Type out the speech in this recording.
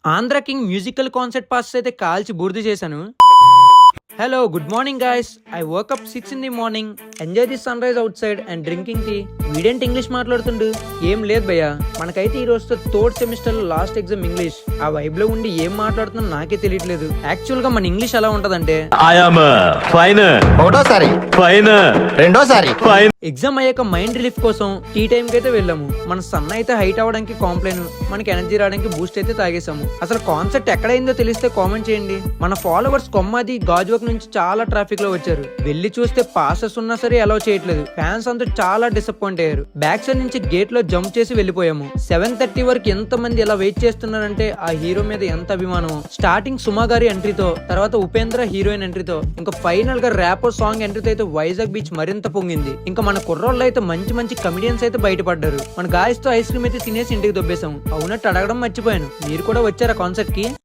Andhra King musical concert pass అయితే కాల్చి బూర్ది చేశాను. Hello good morning guys. I work up 6 in the morning, enjoy the sunrise outside and drinking tea. వీడేంటి English మాట్లాడుతుండు? ఏం లేదు భయ్యా, మనకైతే ఈ రోజుతో థర్డ్ సెమిస్టర్ లో లాస్ట్ ఎగ్జామ్ ఇంగ్లీష్. ఆ వైబ్ లో ఉండి ఏం మాట్లాడుతున్నా నాకే తెలియట్లేదు. యాక్చువల్ గా మన ఇంగ్లీష్ ఎలా ఉంటదంటే ఒకటోసారి రెండోసారి ఎగ్జామ్ అయ్యాక మైండ్ రిలీఫ్ కోసం టీ టైం కి అయితే వెళ్ళాము. మన సన్ అయితే హైట్ అవ్వడానికి కాంప్లైన్, మనకి ఎనర్జీ రావడానికి బూస్ట్ అయితే తాగేసాము. అసలు కాన్సెప్ట్ ఎక్కడైందో తెలిస్తే కామెంట్ చేయండి. మన ఫాలోవర్స్ కొమ్మాది గాజువాక్ నుంచి చాలా ట్రాఫిక్ లో వచ్చారు. వెళ్ళి చూస్తే పాసెస్ ఉన్నా సరే అలౌ చేయట్లేదు. ఫ్యాన్స్ అంతా చాలా డిసప్పాయింట్ అయ్యారు. బ్యాక్ సైడ్ నుంచి గేట్ లో జంప్ చేసి వెళ్ళిపోయాము. 7:30 వరకు ఎంత మంది ఎలా వెయిట్ చేస్తున్నారంటే ఆ హీరో మీద ఎంత అభిమానం. స్టార్టింగ్ సుమా గారి ఎంట్రీతో, తర్వాత ఉపేంద్ర హీరోయిన్ ఎంట్రీతో, ఇంకా ఫైనల్ గా ర్యాపర్ సాంగ్ ఎంట్రీతో అయితే వైజాగ్ బీచ్ మరింత పొంగింది. ఇంకా మన కుర్రోళ్ళు అయితే మంచి మంచి కమిడియన్స్ అయితే బయటపడ్డారు. మన గాయస్ తో ఐస్ క్రీమ్ అయితే తినేసి ఇంటికి దొబ్బేశాము. అవునట్టు అడగడం మర్చిపోయాను, మీరు కూడా వచ్చారా కాన్సర్ట్ కి?